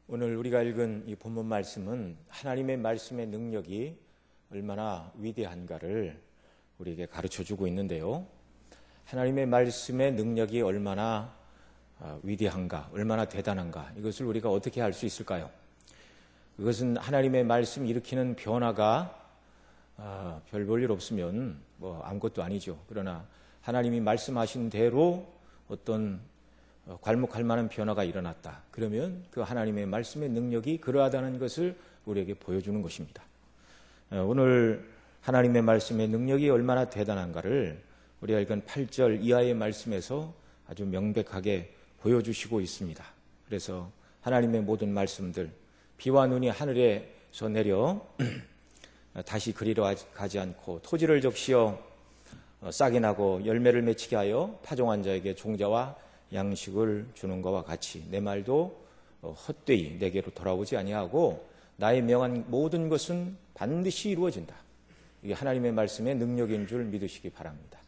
오늘 우리가 읽은 이 본문 말씀은 하나님의 말씀의 능력이 얼마나 위대한가를 우리에게 가르쳐주고 있는데요. 하나님의 말씀의 능력이 얼마나 위대한가, 얼마나 대단한가, 이것을 우리가 어떻게 알 수 있을까요? 그것은 하나님의 말씀 일으키는 변화가 별 볼 일 없으면 아무것도 아니죠. 그러나 하나님이 말씀하신 대로 어떤 괄목할 만한 변화가 일어났다. 그러면 그 하나님의 말씀의 능력이 그러하다는 것을 우리에게 보여주는 것입니다. 오늘 하나님의 말씀의 능력이 얼마나 대단한가를 우리가 읽은 8절 이하의 말씀에서 아주 명백하게 보여주시고 있습니다. 그래서 하나님의 모든 말씀들, 비와 눈이 하늘에서 내려 다시 그리러 가지 않고 토지를 적시어 싹이 나고 열매를 맺히게 하여 파종한 자에게 종자와 양식을 주는 것과 같이 내 말도 헛되이 내게로 돌아오지 아니하고 나의 명한 모든 것은 반드시 이루어진다. 이게 하나님의 말씀의 능력인 줄 믿으시기 바랍니다.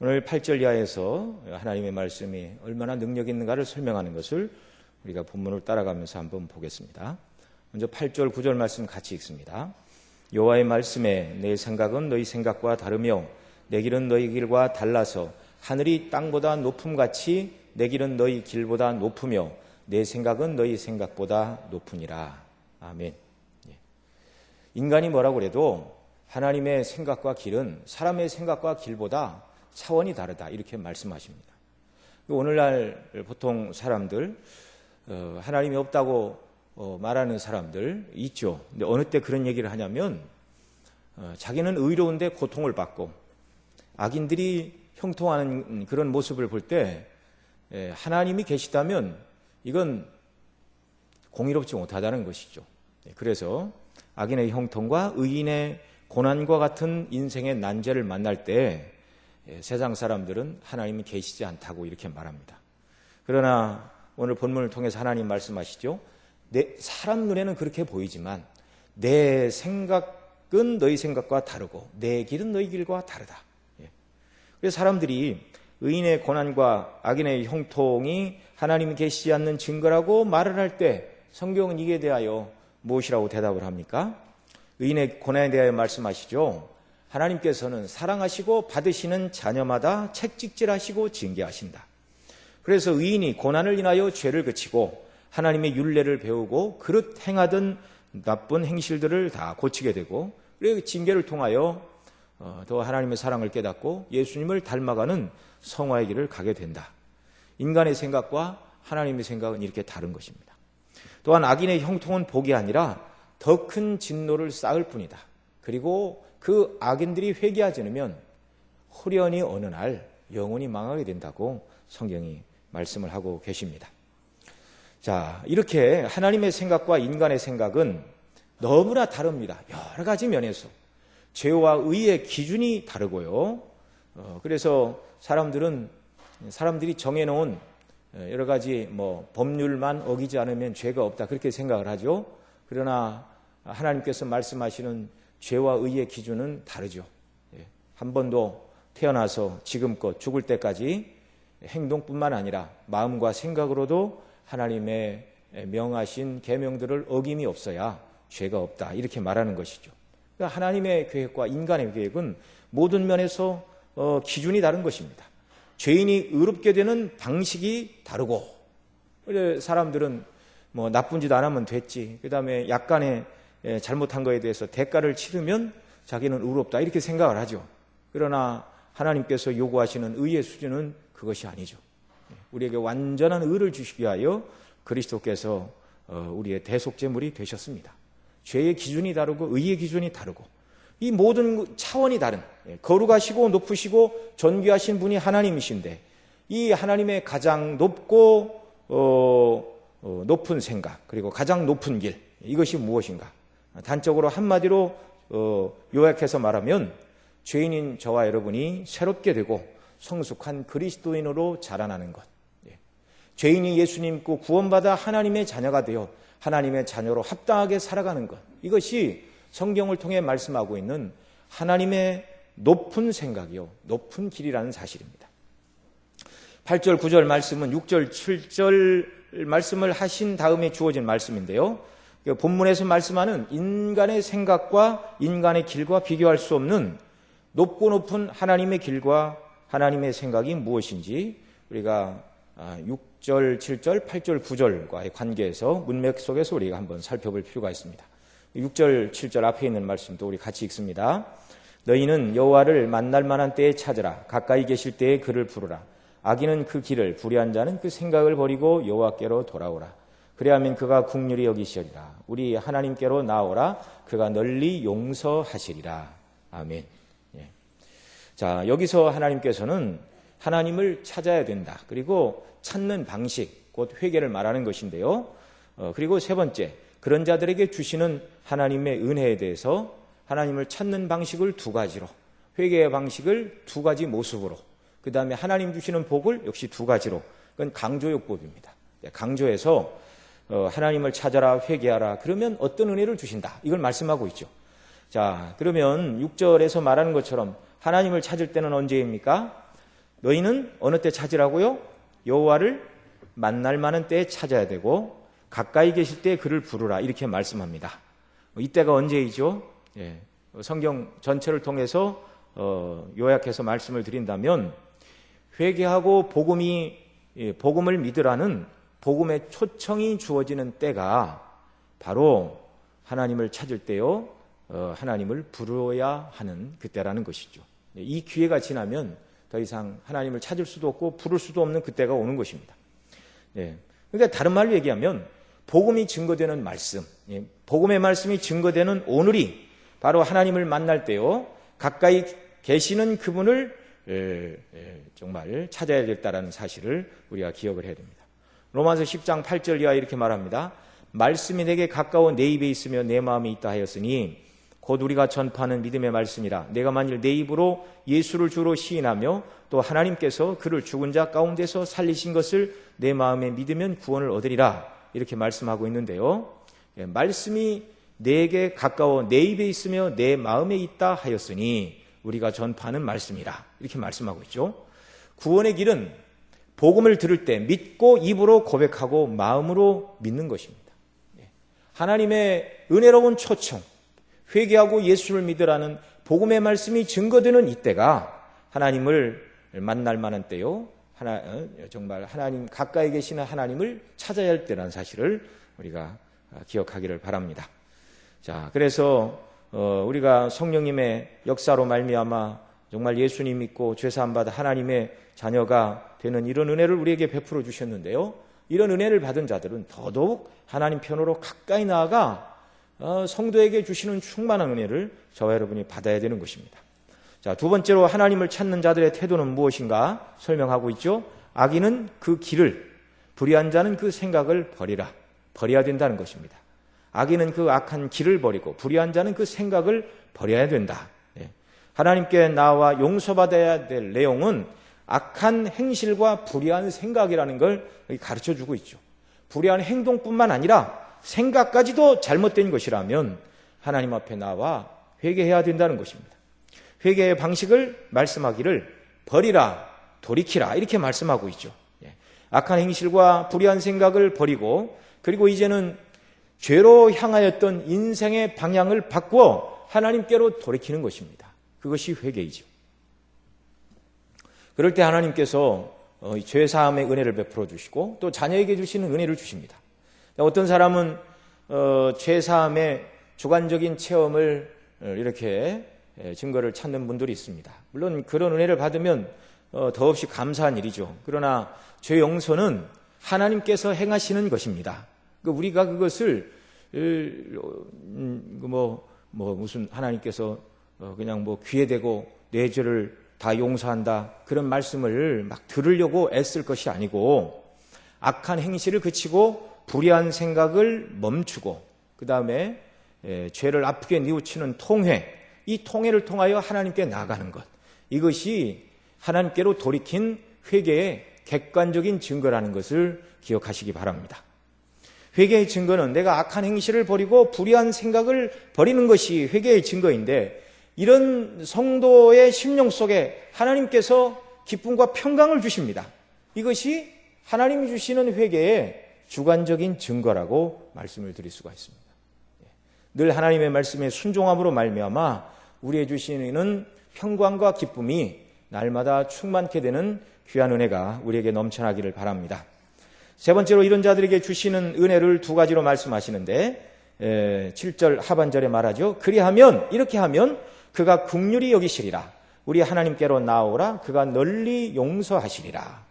오늘 8절 이하에서 하나님의 말씀이 얼마나 능력 있는가를 설명하는 것을 우리가 본문을 따라가면서 한번 보겠습니다. 먼저 8절 9절 말씀 같이 읽습니다. 여호와의 말씀에 내 생각은 너희 생각과 다르며 내 길은 너희 길과 달라서 하늘이 땅보다 높음같이 내 길은 너희 길보다 높으며 내 생각은 너희 생각보다 높으니라. 아멘. 인간이 뭐라고 그래도 하나님의 생각과 길은 사람의 생각과 길보다 차원이 다르다, 이렇게 말씀하십니다. 오늘날 보통 사람들, 하나님이 없다고 말하는 사람들 있죠. 근데 어느 때 그런 얘기를 하냐면 자기는 의로운데 고통을 받고 악인들이 형통하는 그런 모습을 볼 때 하나님이 계시다면 이건 공의롭지 못하다는 것이죠. 그래서 악인의 형통과 의인의 고난과 같은 인생의 난제를 만날 때 세상 사람들은 하나님이 계시지 않다고 이렇게 말합니다. 그러나 오늘 본문을 통해서 하나님 말씀하시죠. 사람 눈에는 그렇게 보이지만 내 생각은 너희 생각과 다르고 내 길은 너희 길과 다르다. 그래서 사람들이 의인의 고난과 악인의 형통이 하나님이 계시지 않는 증거라고 말을 할 때 성경은 이에 대하여 무엇이라고 대답을 합니까? 의인의 고난에 대하여 말씀하시죠. 하나님께서는 사랑하시고 받으시는 자녀마다 책찍질하시고 징계하신다. 그래서 의인이 고난을 인하여 죄를 그치고 하나님의 율례를 배우고 그릇 행하던 나쁜 행실들을 다 고치게 되고 그리고 징계를 통하여 더 하나님의 사랑을 깨닫고 예수님을 닮아가는 성화의 길을 가게 된다. 인간의 생각과 하나님의 생각은 이렇게 다른 것입니다. 또한 악인의 형통은 복이 아니라 더 큰 진노를 쌓을 뿐이다. 그리고 그 악인들이 회개하지 않으면 호련히 어느 날 영원히 망하게 된다고 성경이 말씀을 하고 계십니다. 자, 이렇게 하나님의 생각과 인간의 생각은 너무나 다릅니다. 여러 가지 면에서. 죄와 의의 기준이 다르고요. 그래서 사람들이 정해놓은 여러 가지 법률만 어기지 않으면 죄가 없다, 그렇게 생각을 하죠. 그러나 하나님께서 말씀하시는 죄와 의의 기준은 다르죠. 한 번도 태어나서 지금껏 죽을 때까지 행동뿐만 아니라 마음과 생각으로도 하나님의 명하신 계명들을 어김이 없어야 죄가 없다, 이렇게 말하는 것이죠. 그러니까 하나님의 계획과 인간의 계획은 모든 면에서 기준이 다른 것입니다. 죄인이 의롭게 되는 방식이 다르고, 사람들은 나쁜 짓 안 하면 됐지, 그 다음에 약간의 잘못한 거에 대해서 대가를 치르면 자기는 의롭다, 이렇게 생각을 하죠. 그러나 하나님께서 요구하시는 의의 수준은 그것이 아니죠. 우리에게 완전한 의를 주시기 위하여 그리스도께서 우리의 대속제물이 되셨습니다. 죄의 기준이 다르고 의의 기준이 다르고 이 모든 차원이 다른, 거룩하시고 높으시고 존귀하신 분이 하나님이신데 이 하나님의 가장 높고 높은 생각, 그리고 가장 높은 길, 이것이 무엇인가? 단적으로 한마디로 요약해서 말하면 죄인인 저와 여러분이 새롭게 되고 성숙한 그리스도인으로 자라나는 것, 죄인이 예수님 믿고 구원받아 하나님의 자녀가 되어 하나님의 자녀로 합당하게 살아가는 것, 이것이 성경을 통해 말씀하고 있는 하나님의 높은 생각이요, 높은 길이라는 사실입니다. 8절 9절 말씀은 6절 7절 말씀을 하신 다음에 주어진 말씀인데요. 본문에서 말씀하는 인간의 생각과 인간의 길과 비교할 수 없는 높고 높은 하나님의 길과 하나님의 생각이 무엇인지 우리가 6절, 7절, 8절, 9절과의 관계에서 문맥 속에서 우리가 한번 살펴볼 필요가 있습니다. 6절, 7절 앞에 있는 말씀도 우리 같이 읽습니다. 너희는 여호와를 만날 만한 때에 찾으라. 가까이 계실 때에 그를 부르라. 악인은 그 길을, 불의한 자는 그 생각을 버리고 여호와께로 돌아오라. 그리하면 그가 긍휼히 여기시리라. 우리 하나님께로 나오라. 그가 널리 용서하시리라. 아멘. 예. 자, 여기서 하나님께서는 하나님을 찾아야 된다. 그리고 찾는 방식, 곧 회개를 말하는 것인데요. 그리고 세 번째, 그런 자들에게 주시는 하나님의 은혜에 대해서 하나님을 찾는 방식을 두 가지로, 회개의 방식을 두 가지 모습으로, 그 다음에 하나님 주시는 복을 역시 두 가지로, 그건 강조요법입니다. 강조해서 하나님을 찾아라, 회개하라, 그러면 어떤 은혜를 주신다, 이걸 말씀하고 있죠. 자, 그러면 6절에서 말하는 것처럼 하나님을 찾을 때는 언제입니까? 너희는 어느 때 찾으라고요? 여호와를 만날 만한 때에 찾아야 되고 가까이 계실 때에 그를 부르라, 이렇게 말씀합니다. 이때가 언제이죠? 예, 성경 전체를 통해서 요약해서 말씀을 드린다면 회개하고 복음을 믿으라는 복음의 초청이 주어지는 때가 바로 하나님을 찾을 때요, 하나님을 부르어야 하는 그때라는 것이죠. 이 기회가 지나면 더 이상 하나님을 찾을 수도 없고 부를 수도 없는 그때가 오는 것입니다. 예, 그러니까 다른 말로 얘기하면 복음이 증거되는 말씀, 복음의 말씀이 증거되는 오늘이 바로 하나님을 만날 때요, 가까이 계시는 그분을 정말 찾아야 되겠다는 사실을 우리가 기억을 해야 됩니다. 로마서 10장 8절 이하 이렇게 말합니다. 말씀이 내게 가까워 내 입에 있으며 내 마음에 있다 하였으니 곧 우리가 전파하는 믿음의 말씀이라. 내가 만일 내 입으로 예수를 주로 시인하며 또 하나님께서 그를 죽은 자 가운데서 살리신 것을 내 마음에 믿으면 구원을 얻으리라, 이렇게 말씀하고 있는데요. 말씀이 내게 가까워 내 입에 있으며 내 마음에 있다 하였으니 우리가 전파하는 말씀이라, 이렇게 말씀하고 있죠. 구원의 길은 복음을 들을 때 믿고 입으로 고백하고 마음으로 믿는 것입니다. 하나님의 은혜로운 초청, 회개하고 예수를 믿으라는 복음의 말씀이 증거되는 이때가 하나님을 만날 만한 때요, 정말 하나님 가까이 계시는 하나님을 찾아야 할 때라는 사실을 우리가 기억하기를 바랍니다. 자, 그래서 우리가 성령님의 역사로 말미암아 정말 예수님 믿고 죄사함 받아 하나님의 자녀가 되는 이런 은혜를 우리에게 베풀어 주셨는데요, 이런 은혜를 받은 자들은 더더욱 하나님 편으로 가까이 나아가 성도에게 주시는 충만한 은혜를 저와 여러분이 받아야 되는 것입니다. 자, 두 번째로 하나님을 찾는 자들의 태도는 무엇인가 설명하고 있죠. 악인은 그 길을, 불의한 자는 그 생각을 버려야 된다는 것입니다. 악인은 그 악한 길을 버리고 불의한 자는 그 생각을 버려야 된다. 하나님께 나와 용서받아야 될 내용은 악한 행실과 불의한 생각이라는 걸 가르쳐주고 있죠. 불의한 행동뿐만 아니라 생각까지도 잘못된 것이라면 하나님 앞에 나와 회개해야 된다는 것입니다. 회개의 방식을 말씀하기를 버리라, 돌이키라, 이렇게 말씀하고 있죠. 악한 행실과 불의한 생각을 버리고, 그리고 이제는 죄로 향하였던 인생의 방향을 바꾸어 하나님께로 돌이키는 것입니다. 그것이 회개이죠. 그럴 때 하나님께서 죄사함의 은혜를 베풀어 주시고 또 자녀에게 주시는 은혜를 주십니다. 어떤 사람은 죄사함의 주관적인 체험을 이렇게 증거를 찾는 분들이 있습니다. 물론 그런 은혜를 받으면 더없이 감사한 일이죠. 그러나 죄 용서는 하나님께서 행하시는 것입니다. 우리가 그것을 무슨 하나님께서 그냥 귀에 대고 내 죄를 다 용서한다, 그런 말씀을 막 들으려고 애쓸 것이 아니고 악한 행실을 그치고 불의한 생각을 멈추고 그 다음에 죄를 아프게 뉘우치는 통회, 이 통회를 통하여 하나님께 나아가는 것, 이것이 하나님께로 돌이킨 회개의 객관적인 증거라는 것을 기억하시기 바랍니다. 회개의 증거는 내가 악한 행실을 버리고 불의한 생각을 버리는 것이 회개의 증거인데, 이런 성도의 심령 속에 하나님께서 기쁨과 평강을 주십니다. 이것이 하나님이 주시는 회개의 주관적인 증거라고 말씀을 드릴 수가 있습니다. 늘 하나님의 말씀에 순종함으로 말미암아 우리의 주시는 평강과 기쁨이 날마다 충만케 되는 귀한 은혜가 우리에게 넘쳐나기를 바랍니다. 세 번째로 이런 자들에게 주시는 은혜를 두 가지로 말씀하시는데 7절 하반절에 말하죠. 그리하면 이렇게 하면 그가 긍휼히 여기시리라. 우리 하나님께로 나오라. 그가 널리 용서하시리라.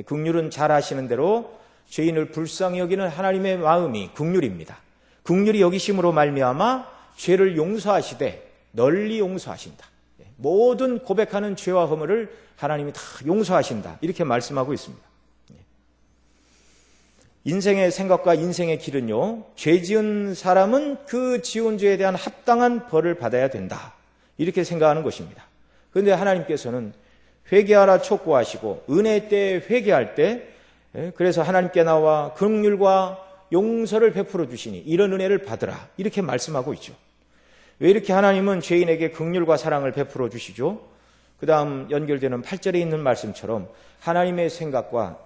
긍휼은 잘 아시는 대로 죄인을 불쌍히 여기는 하나님의 마음이 긍휼입니다. 긍휼히 여기심으로 말미암아 죄를 용서하시되 널리 용서하신다. 모든 고백하는 죄와 허물을 하나님이 다 용서하신다. 이렇게 말씀하고 있습니다. 인생의 생각과 인생의 길은요, 죄 지은 사람은 그 지은 죄에 대한 합당한 벌을 받아야 된다. 이렇게 생각하는 것입니다. 그런데 하나님께서는 회개하라 촉구하시고 은혜 때 회개할 때 그래서 하나님께 나와 긍휼과 용서를 베풀어 주시니 이런 은혜를 받으라. 이렇게 말씀하고 있죠. 왜 이렇게 하나님은 죄인에게 긍휼과 사랑을 베풀어 주시죠? 그 다음 연결되는 8절에 있는 말씀처럼 하나님의 생각과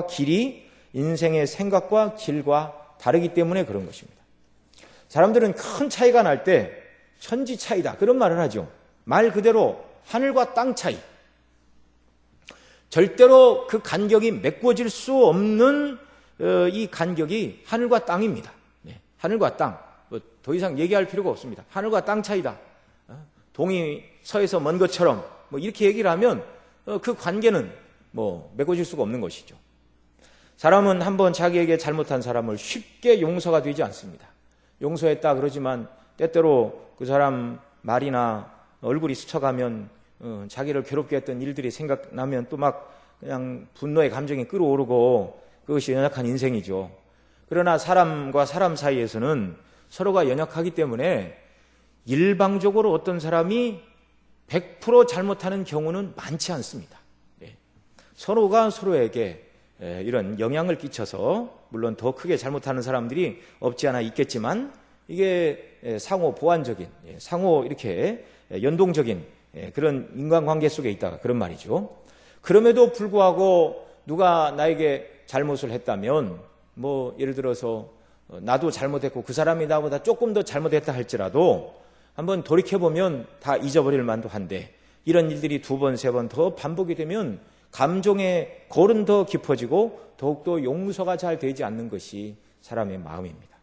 길이 인생의 생각과 길과 다르기 때문에 그런 것입니다. 사람들은 큰 차이가 날 때 천지 차이다 그런 말을 하죠. 말 그대로 하늘과 땅 차이. 절대로 그 간격이 메꿔질 수 없는 이 간격이 하늘과 땅입니다. 하늘과 땅. 더 이상 얘기할 필요가 없습니다. 하늘과 땅 차이다. 동이 서에서 먼 것처럼 이렇게 얘기를 하면 그 관계는 메꿔질 수가 없는 것이죠. 사람은 한번 자기에게 잘못한 사람을 쉽게 용서가 되지 않습니다. 용서했다 그러지만 때때로 그 사람 말이나 얼굴이 스쳐가면 자기를 괴롭게 했던 일들이 생각나면 또 막 그냥 분노의 감정이 끌어오르고 그것이 연약한 인생이죠. 그러나 사람과 사람 사이에서는 서로가 연약하기 때문에 일방적으로 어떤 사람이 100% 잘못하는 경우는 많지 않습니다. 서로가 서로에게 이런 영향을 끼쳐서 물론 더 크게 잘못하는 사람들이 없지 않아 있겠지만 이게 상호 보완적인, 상호 이렇게 연동적인 그런 인간관계 속에 있다 그런 말이죠. 그럼에도 불구하고 누가 나에게 잘못을 했다면 예를 들어서 나도 잘못했고 그 사람이 나보다 조금 더 잘못했다 할지라도 한번 돌이켜보면 다 잊어버릴 만도 한데 이런 일들이 두 번, 세 번 더 반복이 되면 감정의 골은 더 깊어지고 더욱더 용서가 잘 되지 않는 것이 사람의 마음입니다.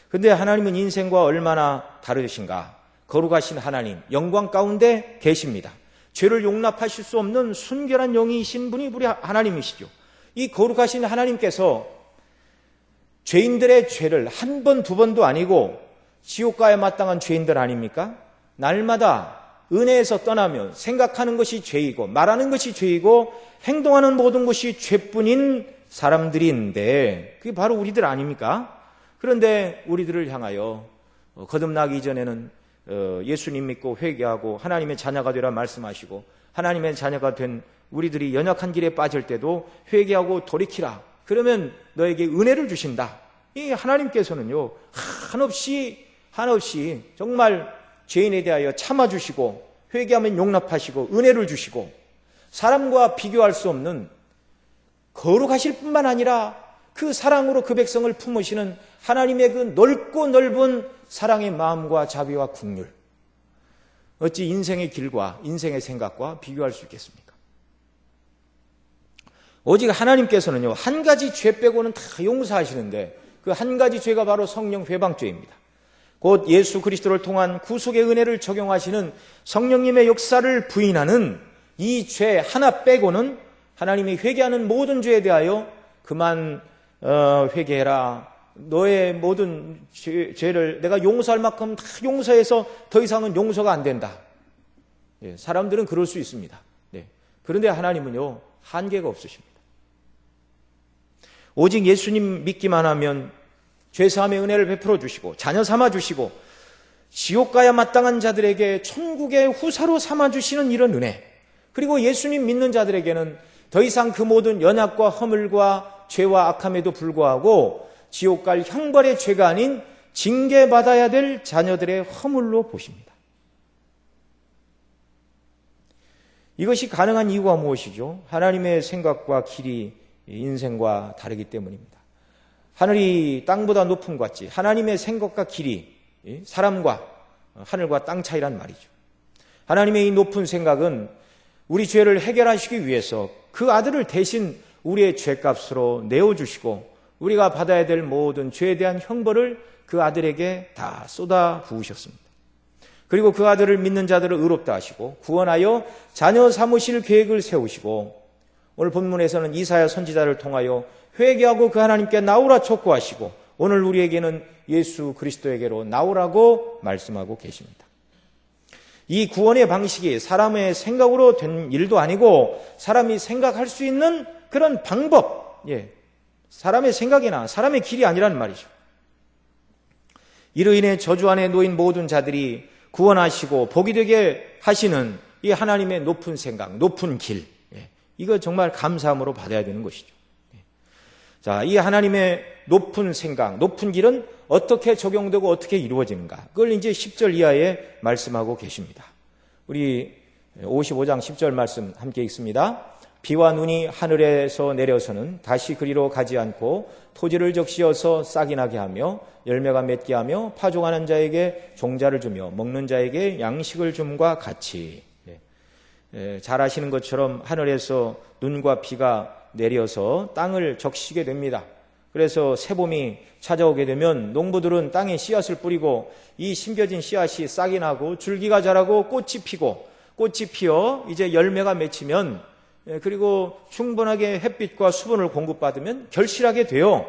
그런데 하나님은 인생과 얼마나 다르신가? 거룩하신 하나님, 영광 가운데 계십니다. 죄를 용납하실 수 없는 순결한 영이신 분이 우리 하나님이시죠. 이 거룩하신 하나님께서 죄인들의 죄를 한 번, 두 번도 아니고 지옥가에 마땅한 죄인들 아닙니까? 날마다 은혜에서 떠나면 생각하는 것이 죄이고 말하는 것이 죄이고 행동하는 모든 것이 죄뿐인 사람들인데 그게 바로 우리들 아닙니까? 그런데 우리들을 향하여 거듭나기 이전에는 예수님 믿고 회개하고 하나님의 자녀가 되라 말씀하시고 하나님의 자녀가 된 우리들이 연약한 길에 빠질 때도 회개하고 돌이키라. 그러면 너에게 은혜를 주신다. 이 하나님께서는요 한없이 정말 죄인에 대하여 참아주시고 회개하면 용납하시고 은혜를 주시고 사람과 비교할 수 없는 거룩하실 뿐만 아니라 그 사랑으로 그 백성을 품으시는 하나님의 그 넓고 넓은 사랑의 마음과 자비와 긍휼 어찌 인생의 길과 인생의 생각과 비교할 수 있겠습니까? 오직 하나님께서는요 한 가지 죄 빼고는 다 용서하시는데 그 한 가지 죄가 바로 성령 회방죄입니다. 곧 예수 그리스도를 통한 구속의 은혜를 적용하시는 성령님의 역사를 부인하는 이 죄 하나 빼고는 하나님이 회개하는 모든 죄에 대하여 그만 회개해라. 너의 모든 죄를 내가 용서할 만큼 다 용서해서 더 이상은 용서가 안 된다. 사람들은 그럴 수 있습니다. 그런데 하나님은요 한계가 없으십니다. 오직 예수님 믿기만 하면 죄사함의 은혜를 베풀어 주시고 자녀 삼아 주시고 지옥 가야 마땅한 자들에게 천국의 후사로 삼아 주시는 이런 은혜, 그리고 예수님 믿는 자들에게는 더 이상 그 모든 연약과 허물과 죄와 악함에도 불구하고 지옥 갈 형벌의 죄가 아닌 징계받아야 될 자녀들의 허물로 보십니다. 이것이 가능한 이유가 무엇이죠? 하나님의 생각과 길이 인생과 다르기 때문입니다. 하늘이 땅보다 높음 같지 하나님의 생각과 길이 사람과 하늘과 땅 차이란 말이죠. 하나님의 이 높은 생각은 우리 죄를 해결하시기 위해서 그 아들을 대신 우리의 죄값으로 내어주시고 우리가 받아야 될 모든 죄에 대한 형벌을 그 아들에게 다 쏟아 부으셨습니다. 그리고 그 아들을 믿는 자들을 의롭다 하시고 구원하여 자녀 삼으실 계획을 세우시고 오늘 본문에서는 이사야 선지자를 통하여 회개하고 그 하나님께 나오라 촉구하시고 오늘 우리에게는 예수 그리스도에게로 나오라고 말씀하고 계십니다. 이 구원의 방식이 사람의 생각으로 된 일도 아니고 사람이 생각할 수 있는 그런 방법, 사람의 생각이나 사람의 길이 아니란 말이죠. 이로 인해 저주 안에 놓인 모든 자들이 구원하시고 복이 되게 하시는 이 하나님의 높은 생각, 높은 길, 이거 정말 감사함으로 받아야 되는 것이죠. 자, 이 하나님의 높은 생각, 높은 길은 어떻게 적용되고 어떻게 이루어지는가? 그걸 이제 10절 이하에 말씀하고 계십니다. 우리 55장 10절 말씀 함께 읽습니다. 비와 눈이 하늘에서 내려서는 다시 그리로 가지 않고 토지를 적시어서 싹이 나게 하며 열매가 맺게 하며 파종하는 자에게 종자를 주며 먹는 자에게 양식을 줌과 같이. 잘 아시는 것처럼 하늘에서 눈과 비가 내려서 땅을 적시게 됩니다. 그래서 새봄이 찾아오게 되면 농부들은 땅에 씨앗을 뿌리고 이 심겨진 씨앗이 싹이 나고 줄기가 자라고 꽃이 피고 꽃이 피어 이제 열매가 맺히면 그리고 충분하게 햇빛과 수분을 공급받으면 결실하게 돼요.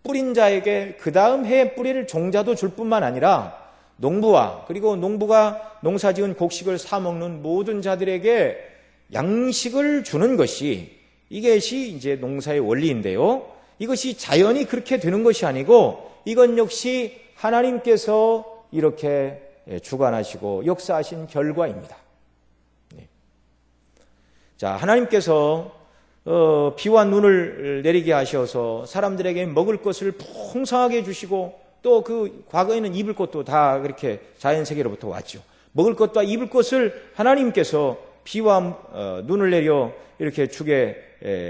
뿌린 자에게 그 다음 해에 뿌릴 종자도 줄 뿐만 아니라 농부와 그리고 농부가 농사지은 곡식을 사 먹는 모든 자들에게 양식을 주는 것이 이것이 이제 농사의 원리인데요. 이것이 자연이 그렇게 되는 것이 아니고 이건 역시 하나님께서 이렇게 주관하시고 역사하신 결과입니다. 자, 하나님께서 비와 눈을 내리게 하셔서 사람들에게 먹을 것을 풍성하게 주시고 또 그 과거에는 입을 것도 다 그렇게 자연 세계로부터 왔죠. 먹을 것과 입을 것을 하나님께서 비와 눈을 내려 이렇게 주게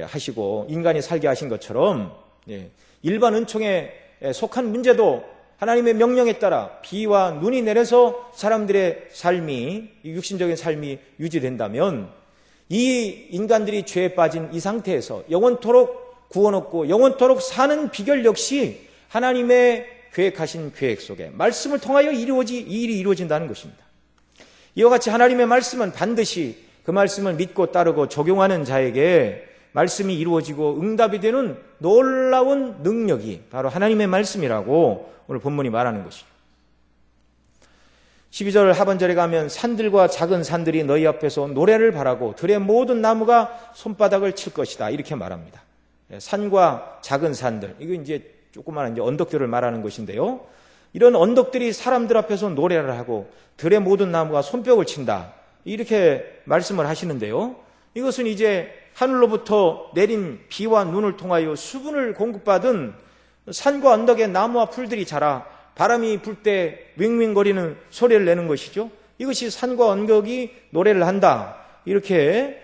하시고 인간이 살게 하신 것처럼 일반 은총에 속한 문제도 하나님의 명령에 따라 비와 눈이 내려서 사람들의 삶이 육신적인 삶이 유지된다면 이 인간들이 죄에 빠진 이 상태에서 영원토록 구원 얻고 영원토록 사는 비결 역시 하나님의 계획하신 계획 속에 말씀을 통하여 이 일이 이루어진다는 것입니다. 이와 같이 하나님의 말씀은 반드시 그 말씀을 믿고 따르고 적용하는 자에게 말씀이 이루어지고 응답이 되는 놀라운 능력이 바로 하나님의 말씀이라고 오늘 본문이 말하는 것이죠. 12절 하반절에 가면 산들과 작은 산들이 너희 앞에서 노래를 바라고 들의 모든 나무가 손바닥을 칠 것이다 이렇게 말합니다. 산과 작은 산들, 이거 이제 조그마한 이제 언덕들을 말하는 것인데요. 이런 언덕들이 사람들 앞에서 노래를 하고 들의 모든 나무가 손뼉을 친다 이렇게 말씀을 하시는데요. 이것은 이제 하늘로부터 내린 비와 눈을 통하여 수분을 공급받은 산과 언덕의 나무와 풀들이 자라 바람이 불 때 윙윙거리는 소리를 내는 것이죠. 이것이 산과 언덕이 노래를 한다 이렇게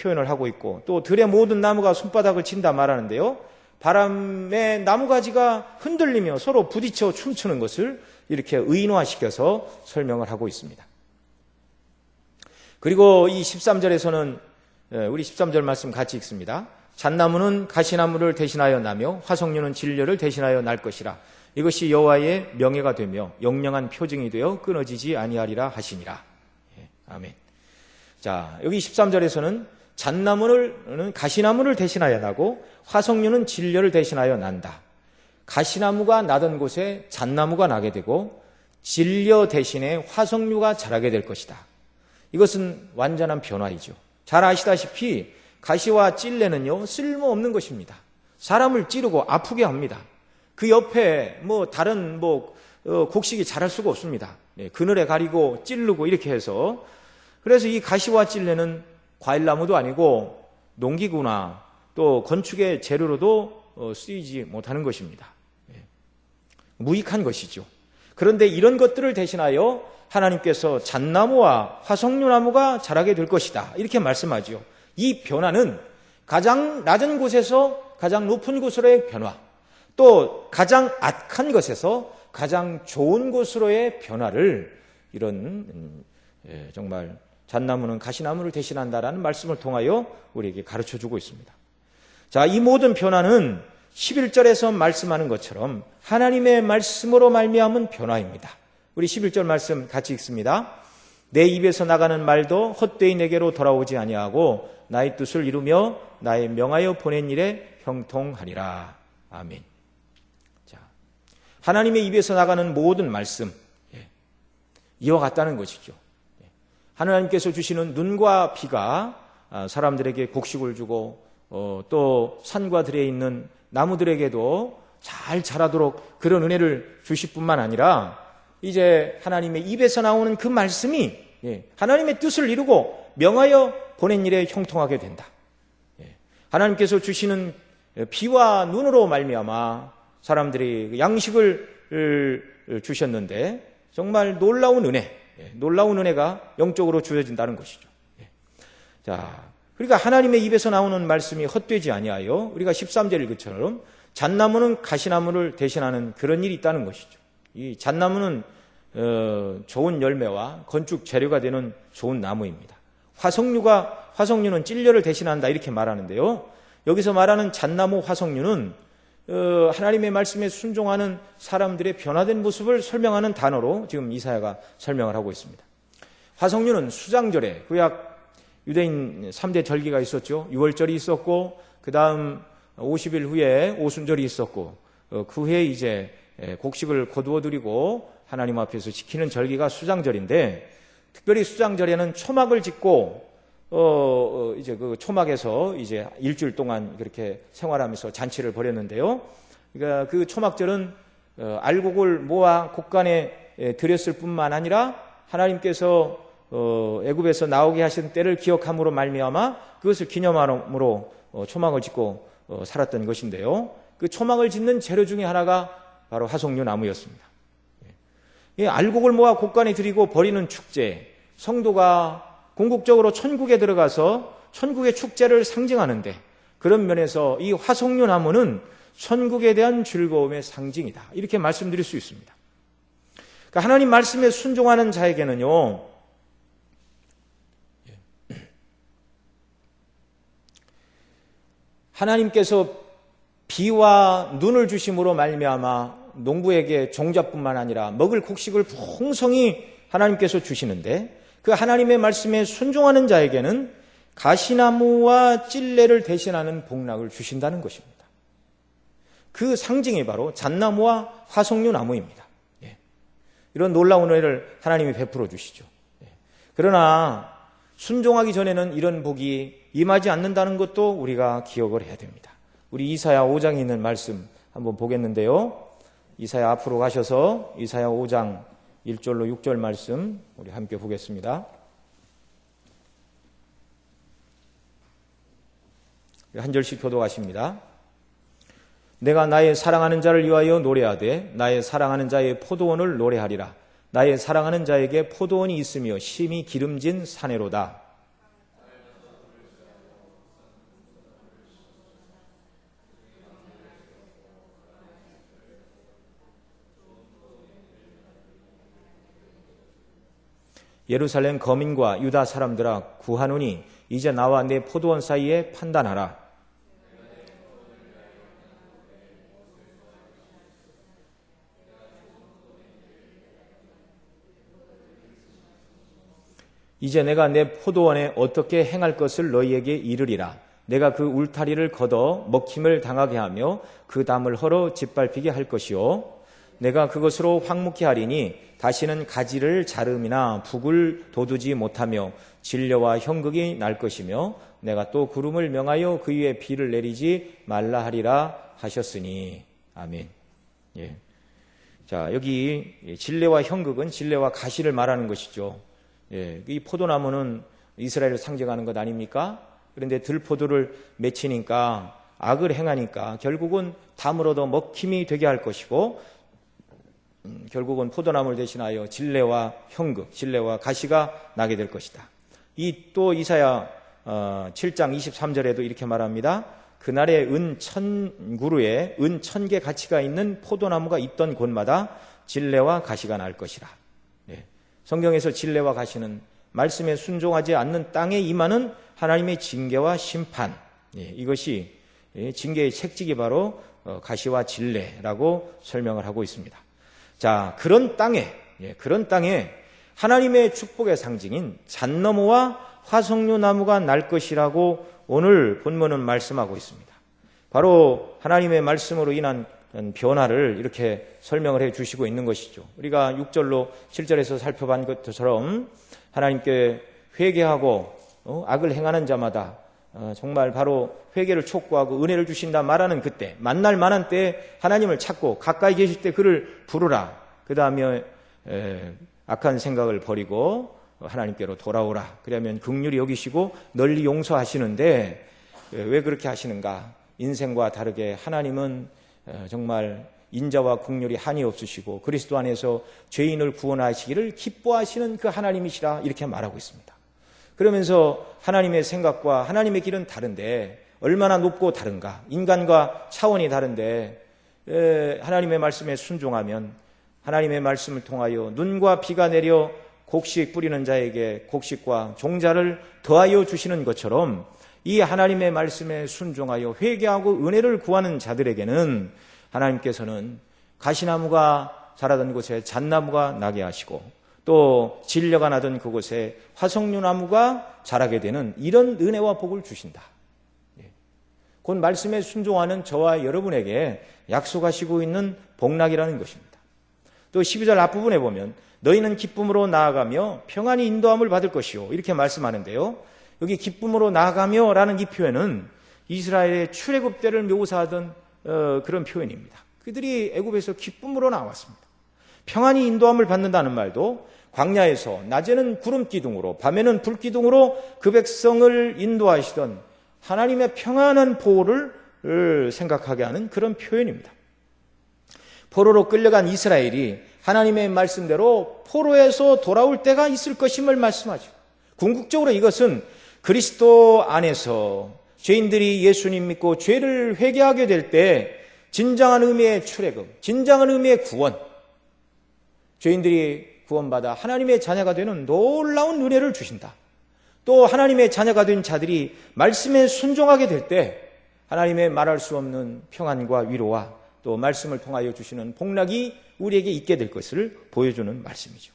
표현을 하고 있고 또 들의 모든 나무가 손바닥을 친다 말하는데요. 바람에 나무가지가 흔들리며 서로 부딪혀 춤추는 것을 이렇게 의인화시켜서 설명을 하고 있습니다. 그리고 이 13절에서는 우리 13절 말씀 같이 읽습니다. 잣나무는 가시나무를 대신하여 나며 화석류는 진려를 대신하여 날 것이라. 이것이 여호와의 명예가 되며 영영한 표징이 되어 끊어지지 아니하리라 하시니라. 아멘. 자, 여기 13절에서는 잣나무는 가시나무를 대신하여 나고 화석류는 진려를 대신하여 난다. 가시나무가 나던 곳에 잣나무가 나게 되고 진려 대신에 화석류가 자라게 될 것이다. 이것은 완전한 변화이죠. 잘 아시다시피 가시와 찔레는요 쓸모없는 것입니다. 사람을 찌르고 아프게 합니다. 그 옆에 다른 곡식이 자랄 수가 없습니다. 그늘에 가리고 찌르고 이렇게 해서 그래서 이 가시와 찔레는 과일나무도 아니고 농기구나 또 건축의 재료로도 쓰이지 못하는 것입니다. 무익한 것이죠. 그런데 이런 것들을 대신하여 하나님께서 잣나무와 화석류나무가 자라게 될 것이다 이렇게 말씀하죠. 이 변화는 가장 낮은 곳에서 가장 높은 곳으로의 변화, 또 가장 악한 것에서 가장 좋은 곳으로의 변화를 이런 정말 잣나무는 가시나무를 대신한다라는 말씀을 통하여 우리에게 가르쳐주고 있습니다. 자, 이 모든 변화는 11절에서 말씀하는 것처럼 하나님의 말씀으로 말미암은 변화입니다. 우리 11절 말씀 같이 읽습니다. 내 입에서 나가는 말도 헛되이 내게로 돌아오지 아니하고 나의 뜻을 이루며 나의 명하여 보낸 일에 형통하리라. 아멘. 자, 하나님의 입에서 나가는 모든 말씀, 이와 같다는 것이죠. 하나님께서 주시는 눈과 비가 사람들에게 곡식을 주고 또 산과 들에 있는 나무들에게도 잘 자라도록 그런 은혜를 주실 뿐만 아니라 이제 하나님의 입에서 나오는 그 말씀이 하나님의 뜻을 이루고 명하여 보낸 일에 형통하게 된다. 하나님께서 주시는 비와 눈으로 말미암아 사람들이 양식을 주셨는데 정말 놀라운 은혜가 영적으로 주어진다는 것이죠. 자, 그러니까 하나님의 입에서 나오는 말씀이 헛되지 아니하여 우리가 13절 읽은 것처럼 잣나무는 가시나무를 대신하는 그런 일이 있다는 것이죠. 이 잣나무는 좋은 열매와 건축 재료가 되는 좋은 나무입니다. 화석류는 찔려를 대신한다 이렇게 말하는데요. 여기서 말하는 잣나무 화석류는 하나님의 말씀에 순종하는 사람들의 변화된 모습을 설명하는 단어로 지금 이사야가 설명을 하고 있습니다. 화석류는 수장절에 구약 유대인 3대 절기가 있었죠. 6월절이 있었고 그 다음 50일 후에 오순절이 있었고 그 후에 이제 곡식을 거두어 드리고 하나님 앞에서 지키는 절기가 수장절인데 특별히 수장절에는 초막을 짓고 이제 그 초막에서 이제 일주일 동안 그렇게 생활하면서 잔치를 벌였는데요. 그러니까 그 초막절은 알곡을 모아 곡간에 들였을 뿐만 아니라 하나님께서 애굽에서 나오게 하신 때를 기억함으로 말미암아 그것을 기념함으로 초막을 짓고 살았던 것인데요. 그 초막을 짓는 재료 중에 하나가 바로 화석류 나무였습니다. 알곡을 모아 곡간에 들이고 버리는 축제, 성도가 궁극적으로 천국에 들어가서 천국의 축제를 상징하는데 그런 면에서 이 화석류 나무는 천국에 대한 즐거움의 상징이다. 이렇게 말씀드릴 수 있습니다. 그러니까 하나님 말씀에 순종하는 자에게는요, 하나님께서 비와 눈을 주심으로 말미암아 농부에게 종자뿐만 아니라 먹을 곡식을 풍성히 하나님께서 주시는데 그 하나님의 말씀에 순종하는 자에게는 가시나무와 찔레를 대신하는 복락을 주신다는 것입니다. 그 상징이 바로 잣나무와 화석류 나무입니다. 이런 놀라운 은혜를 하나님이 베풀어 주시죠. 그러나 순종하기 전에는 이런 복이 임하지 않는다는 것도 우리가 기억을 해야 됩니다. 우리 이사야 5장에 있는 말씀 한번 보겠는데요. 이사야 앞으로 가셔서 이사야 5장 1절로 6절 말씀 우리 함께 보겠습니다. 한 절씩 교독하십니다. 내가 나의 사랑하는 자를 위하여 노래하되 나의 사랑하는 자의 포도원을 노래하리라. 나의 사랑하는 자에게 포도원이 있으며 심히 기름진 사내로다. 예루살렘 거민과 유다 사람들아 구하노니 이제 나와 내 포도원 사이에 판단하라. 이제 내가 내 포도원에 어떻게 행할 것을 너희에게 이르리라. 내가 그 울타리를 걷어 먹힘을 당하게 하며 그 담을 헐어 짓밟히게 할 것이요. 내가 그것으로 황무케 하리니 다시는 가지를 자름이나 북을 돋우지 못하며 진려와 형극이 날 것이며 내가 또 구름을 명하여 그 위에 비를 내리지 말라 하리라 하셨으니. 아멘. 예. 자, 여기 진려와 형극은 진려와 가시를 말하는 것이죠. 예. 이 포도나무는 이스라엘을 상징하는 것 아닙니까? 그런데 들포도를 맺히니까 악을 행하니까 결국은 담을 얻어 먹힘이 되게 할 것이고 결국은 포도나무를 대신하여 진레와 형극, 진레와 가시가 나게 될 것이다. 이 또 이사야 7장 23절에도 이렇게 말합니다. 그날에 은 1000그루에 은 1000개 가치가 있는 포도나무가 있던 곳마다 진레와 가시가 날 것이라. 성경에서 진레와 가시는 말씀에 순종하지 않는 땅에 임하는 하나님의 징계와 심판, 이것이 징계의 책직이 바로 가시와 진레라고 설명을 하고 있습니다. 자, 그런 땅에 하나님의 축복의 상징인 잣나무와 화석류 나무가 날 것이라고 오늘 본문은 말씀하고 있습니다. 바로 하나님의 말씀으로 인한 변화를 이렇게 설명을 해 주시고 있는 것이죠. 우리가 6절로 7절에서 살펴본 것처럼 하나님께 회개하고 악을 행하는 자마다 정말 바로 회개를 촉구하고 은혜를 주신다 말하는 그때, 만날 만한 때에 하나님을 찾고 가까이 계실 때 그를 부르라. 그 다음에 악한 생각을 버리고 하나님께로 돌아오라. 그러면 긍휼히 여기시고 널리 용서하시는데, 왜 그렇게 하시는가? 인생과 다르게 하나님은 정말 인자와 긍휼이 한이 없으시고 그리스도 안에서 죄인을 구원하시기를 기뻐하시는 그 하나님이시라, 이렇게 말하고 있습니다. 그러면서 하나님의 생각과 하나님의 길은 다른데 얼마나 높고 다른가? 인간과 차원이 다른데 하나님의 말씀에 순종하면 하나님의 말씀을 통하여 눈과 비가 내려 곡식 뿌리는 자에게 곡식과 종자를 더하여 주시는 것처럼 이 하나님의 말씀에 순종하여 회개하고 은혜를 구하는 자들에게는 하나님께서는 가시나무가 자라던 곳에 잣나무가 나게 하시고 또 진려가 나던 그곳에 화석류나무가 자라게 되는 이런 은혜와 복을 주신다. 곧 말씀에 순종하는 저와 여러분에게 약속하시고 있는 복락이라는 것입니다. 또 12절 앞부분에 보면 너희는 기쁨으로 나아가며 평안히 인도함을 받을 것이요, 이렇게 말씀하는데요. 여기 기쁨으로 나아가며 라는 이 표현은 이스라엘의 출애굽 때를 묘사하던 그런 표현입니다. 그들이 애굽에서 기쁨으로 나왔습니다. 평안히 인도함을 받는다는 말도 광야에서 낮에는 구름 기둥으로 밤에는 불 기둥으로 그 백성을 인도하시던 하나님의 평안한 보호를 생각하게 하는 그런 표현입니다. 포로로 끌려간 이스라엘이 하나님의 말씀대로 포로에서 돌아올 때가 있을 것임을 말씀하죠. 궁극적으로 이것은 그리스도 안에서 죄인들이 예수님 믿고 죄를 회개하게 될 때 진정한 의미의 출애굽, 진정한 의미의 구원, 죄인들이 구원받아 하나님의 자녀가 되는 놀라운 은혜를 주신다. 또 하나님의 자녀가 된 자들이 말씀에 순종하게 될 때 하나님의 말할 수 없는 평안과 위로와 또 말씀을 통하여 주시는 복락이 우리에게 있게 될 것을 보여주는 말씀이죠.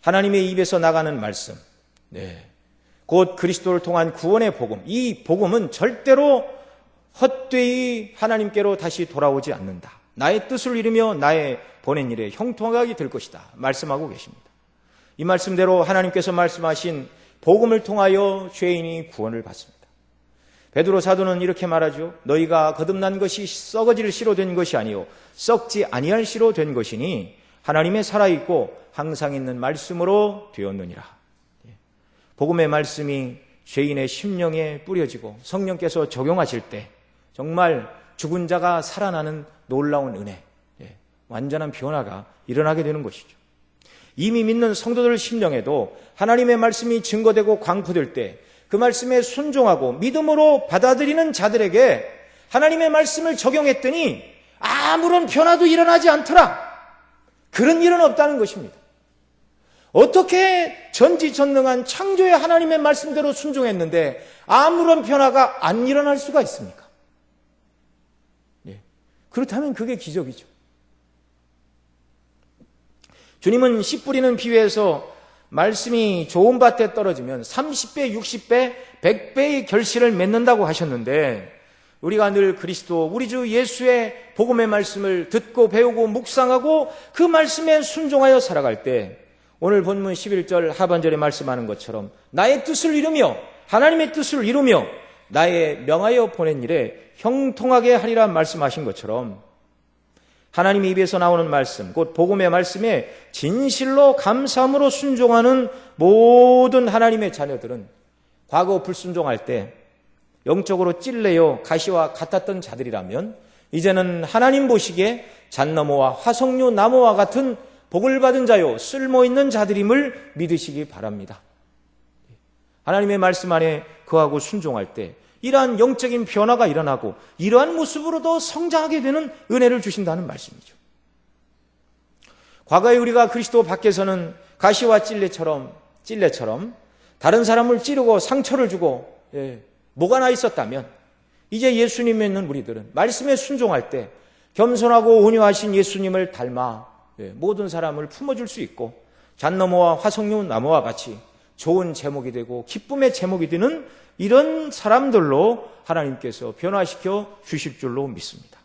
하나님의 입에서 나가는 말씀, 곧 그리스도를 통한 구원의 복음, 이 복음은 절대로 헛되이 하나님께로 다시 돌아오지 않는다. 나의 뜻을 이루며 나의 보낸 일에 형통하게 될 것이다 말씀하고 계십니다. 이 말씀대로 하나님께서 말씀하신 복음을 통하여 죄인이 구원을 받습니다. 베드로 사도는 이렇게 말하죠. 너희가 거듭난 것이 썩어질 씨로 된 것이 아니요 썩지 아니할 씨로 된 것이니 하나님의 살아있고 항상 있는 말씀으로 되었느니라. 복음의 말씀이 죄인의 심령에 뿌려지고 성령께서 적용하실 때 정말 죽은 자가 살아나는 놀라운 은혜, 완전한 변화가 일어나게 되는 것이죠. 이미 믿는 성도들 심령에도 하나님의 말씀이 증거되고 광포될 때 그 말씀에 순종하고 믿음으로 받아들이는 자들에게 하나님의 말씀을 적용했더니 아무런 변화도 일어나지 않더라. 그런 일은 없다는 것입니다. 어떻게 전지전능한 창조의 하나님의 말씀대로 순종했는데 아무런 변화가 안 일어날 수가 있습니까? 그렇다면 그게 기적이죠. 주님은 씨 뿌리는 비유에서 말씀이 좋은 밭에 떨어지면 30배, 60배, 100배의 결실을 맺는다고 하셨는데 우리가 늘 그리스도, 우리 주 예수의 복음의 말씀을 듣고 배우고 묵상하고 그 말씀에 순종하여 살아갈 때 오늘 본문 11절 하반절에 말씀하는 것처럼 나의 뜻을 이루며 하나님의 뜻을 이루며 나의 명하여 보낸 일에 형통하게 하리라 말씀하신 것처럼 하나님의 입에서 나오는 말씀, 곧 복음의 말씀에 진실로 감사함으로 순종하는 모든 하나님의 자녀들은 과거 불순종할 때 영적으로 찔레요 가시와 같았던 자들이라면 이제는 하나님 보시기에 잣나무와 화석류 나무와 같은 복을 받은 자요 쓸모있는 자들임을 믿으시기 바랍니다. 하나님의 말씀 안에 거하고 순종할 때 이러한 영적인 변화가 일어나고 이러한 모습으로도 성장하게 되는 은혜를 주신다는 말씀이죠. 과거에 우리가 그리스도 밖에서는 가시와 찔레처럼 다른 사람을 찌르고 상처를 주고 뭐가 나 있었다면, 이제 예수님 믿는 우리들은 말씀에 순종할 때 겸손하고 온유하신 예수님을 닮아 모든 사람을 품어줄 수 있고 잣나무와 화석류 나무와 같이 좋은 제목이 되고 기쁨의 제목이 되는 이런 사람들로 하나님께서 변화시켜 주실 줄로 믿습니다.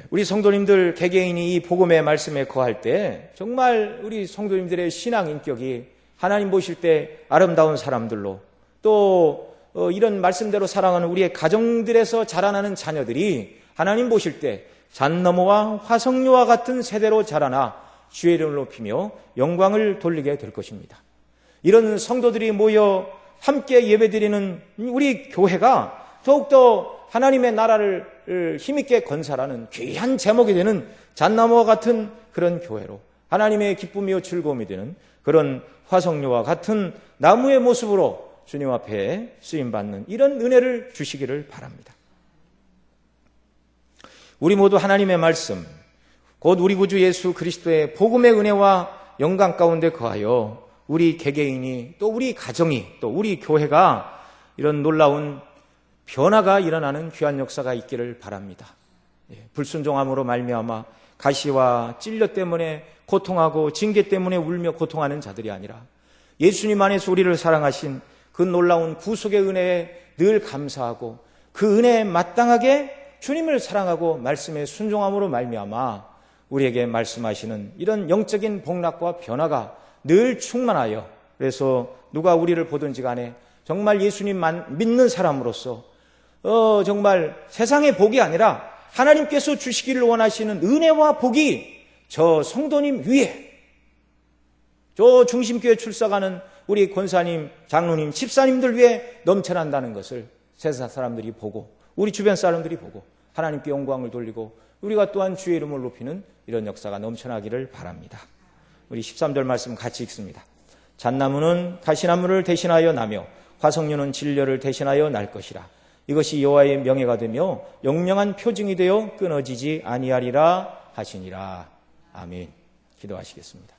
우리 성도님들 개개인이 이 복음의 말씀에 거할 때 정말 우리 성도님들의 신앙 인격이 하나님 보실 때 아름다운 사람들로, 또 이런 말씀대로 사랑하는 우리의 가정들에서 자라나는 자녀들이 하나님 보실 때 잣나무와 화석류와 같은 세대로 자라나 주의 이름을 높이며 영광을 돌리게 될 것입니다. 이런 성도들이 모여 함께 예배드리는 우리 교회가 더욱더 하나님의 나라를 힘있게 건설하는 귀한 제목이 되는 잣나무와 같은 그런 교회로, 하나님의 기쁨이요 즐거움이 되는 그런 화석류와 같은 나무의 모습으로 주님 앞에 쓰임받는 이런 은혜를 주시기를 바랍니다. 우리 모두 하나님의 말씀, 곧 우리 구주 예수 그리스도의 복음의 은혜와 영광 가운데 거하여 우리 개개인이, 또 우리 가정이, 또 우리 교회가 이런 놀라운 변화가 일어나는 귀한 역사가 있기를 바랍니다. 불순종함으로 말미암아 가시와 찔려 때문에 고통하고 징계 때문에 울며 고통하는 자들이 아니라 예수님 안에서 우리를 사랑하신 그 놀라운 구속의 은혜에 늘 감사하고 그 은혜에 마땅하게 주님을 사랑하고 말씀에 순종함으로 말미암아 우리에게 말씀하시는 이런 영적인 복락과 변화가 늘 충만하여, 그래서 누가 우리를 보든지 간에 정말 예수님만 믿는 사람으로서 정말 세상의 복이 아니라 하나님께서 주시기를 원하시는 은혜와 복이 저 성도님 위에, 저 중심교회 출석하는 우리 권사님, 장로님, 집사님들 위에 넘쳐난다는 것을 세상 사람들이 보고, 우리 주변 사람들이 보고 하나님께 영광을 돌리고 우리가 또한 주의 이름을 높이는 이런 역사가 넘쳐나기를 바랍니다. 우리 13절 말씀 같이 읽습니다. 잣나무는 가시나무를 대신하여 나며 화석류는 진려를 대신하여 날 것이라. 이것이 여호와의 명예가 되며 영영한 표징이 되어 끊어지지 아니하리라 하시니라. 아멘. 기도하시겠습니다.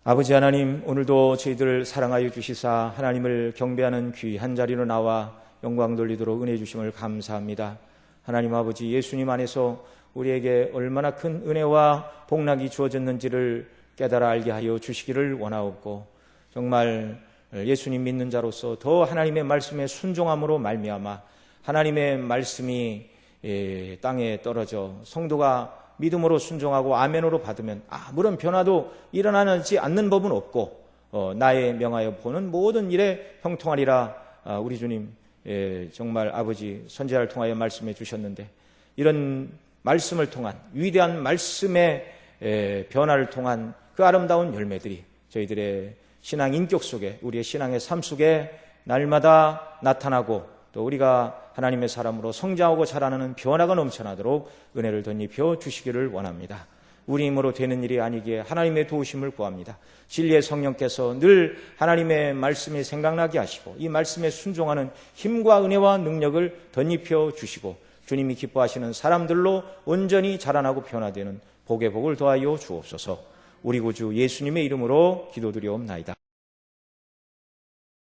아버지 하나님, 오늘도 저희들 사랑하여 주시사 하나님을 경배하는 귀한 자리로 나와 영광 돌리도록 은혜 주심을 감사합니다. 하나님 아버지, 예수님 안에서 우리에게 얼마나 큰 은혜와 복락이 주어졌는지를 깨달아 알게 하여 주시기를 원하옵고, 정말 예수님 믿는 자로서 더 하나님의 말씀에 순종함으로 말미암아 하나님의 말씀이 땅에 떨어져 성도가 믿음으로 순종하고 아멘으로 받으면 아무런 변화도 일어나지 않는 법은 없고 나의 명하여 보는 모든 일에 형통하리라. 우리 주님 정말 아버지 선지자를 통하여 말씀해 주셨는데, 이런 말씀을 통한 위대한 말씀의 변화를 통한 그 아름다운 열매들이 저희들의 신앙 인격 속에, 우리의 신앙의 삶 속에 날마다 나타나고, 또 우리가 하나님의 사람으로 성장하고 자라나는 변화가 넘쳐나도록 은혜를 덧입혀 주시기를 원합니다. 우리 힘으로 되는 일이 아니기에 하나님의 도우심을 구합니다. 진리의 성령께서 늘 하나님의 말씀이 생각나게 하시고 이 말씀에 순종하는 힘과 은혜와 능력을 덧입혀 주시고 주님이 기뻐하시는 사람들로 온전히 자라나고 변화되는 복의 복을 더하여 주옵소서. 우리 구주 예수님의 이름으로 기도드리옵나이다.